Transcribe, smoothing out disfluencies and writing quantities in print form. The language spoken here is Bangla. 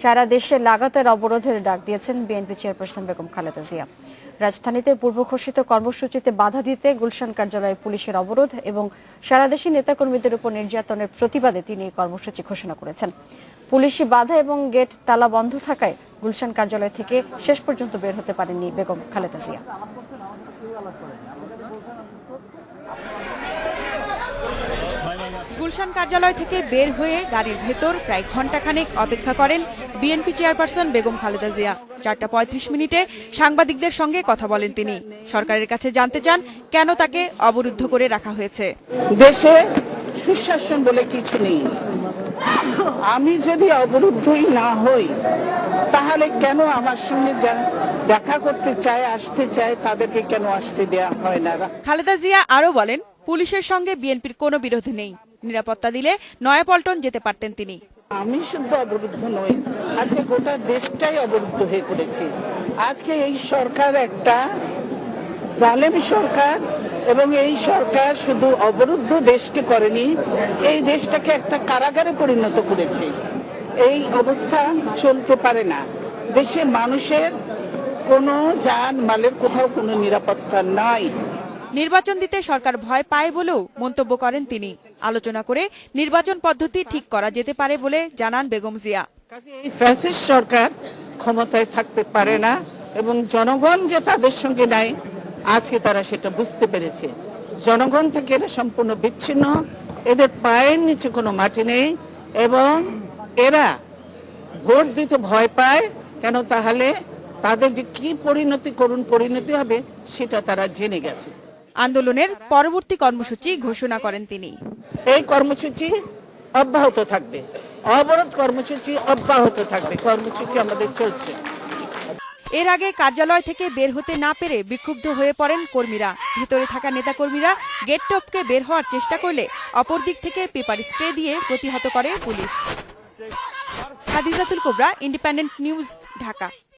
সারা দেশে লাগাতার অবরোধের ডাক দিয়েছেন বিএনপি চেয়ারপারসন বেগম খালেদা জিয়া। রাজধানীতে পূর্ব ঘোষিত কর্মসূচিতে বাধা দিতে গুলশান কার্যালয়ে পুলিশের অবরোধ এবং সারা দেশে নেতাকর্মীদের উপর নির্যাতনের প্রতিবাদে তিনি এই কর্মসূচি ঘোষণা করেছেন। পুলিশি বাধা এবং গেট তালা বন্ধ থাকায় গুলশান কার্যালয় থেকে শেষ পর্যন্ত বের হতে পারেননি বেগম খালেদা জিয়া। গুলশান কার্যালয় থেকে বের হয়ে গাড়ির ভেতর প্রায় ঘণ্টাখানেক অপেক্ষা করেন বিএনপি চেয়ারপারসন বেগম খালেদা জিয়া। 4টা 35 মিনিটে সাংবাদিকদের সঙ্গে কথা বলেন তিনি। সরকারের কাছে জানতে চান কেন তাকে অবরুদ্ধ করে রাখা হয়েছে। দেশে সুশাসন বলে কিছু নেই। আমি যদি অবরুদ্ধই না হই তাহলে কেন আমার সঙ্গে দেখা করতে চায়, আসতে চায়, তাদেরকে কেন আসতে দেয়া হয় না? খালেদা জিয়া আরো বলেন, পুলিশের সঙ্গে বিএনপির কোনো বিরোধ নেই। নিরাপত্তা দিলে নয়াপল্টন যেতে পারতেন তিনি। আমি শুধু অবরুদ্ধ নই, আজকে গোটা দেশটাই অবরুদ্ধ হয়ে পড়েছে। আজকে এই সরকার একটা জালেম সরকার, এবং এই সরকার শুধু অবরুদ্ধ দেশকে করেনি, এই দেশটাকে একটা কারাগারে পরিণত করেছে। এই অবস্থা চলতে পারে না। দেশে মানুষের কোনো জান মালের কোথাও কোনো নিরাপত্তা নাই। নির্বাচন দিতে সরকার ভয় পায় বলেও মন্তব্য করেন তিনি। আলোচনা করে নির্বাচন পদ্ধতি ঠিক করা যেতে পারে বলে জানান বেগম জিয়া। এই ফ্যাসিস্ট সরকার ক্ষমতায় থাকতে পারে না, এবং জনগণ যে তাদের সঙ্গে নাই আজকে তারা সেটা বুঝতে পেরেছে। জনগণ থেকে এরা সম্পূর্ণ বিচ্ছিন্ন, এদের পায়ের নিচে কোনো মাটি নেই, এবং এরা ভোট দিতে ভয় পায় কেন? তাহলে তাদের যে কি পরিণতি হবে সেটা তারা জেনে গেছে। আন্দোলনের পরবর্তী কর্মসূচি ঘোষণা করেন তিনি। এই কর্মসূচি অব্যাহত থাকবে, অবরোধ কর্মসূচি অব্যাহত থাকবে, কর্মসূচি আমাদের চলছে। এর আগে কার্যালয় থেকে বের হতে না পেরে বিক্ষুব্ধ হয়ে পড়েন কর্মীরা। ভেতরে থাকা নেতাকর্মীরা গেট টপকে বের হওয়ার চেষ্টা করলে অপর দিক থেকে পেপার স্প্রে দিয়ে প্রতিহত করে পুলিশ। হাদিজাতুল কুবরা, ইন্ডিপেন্ডেন্ট নিউজ, ঢাকা।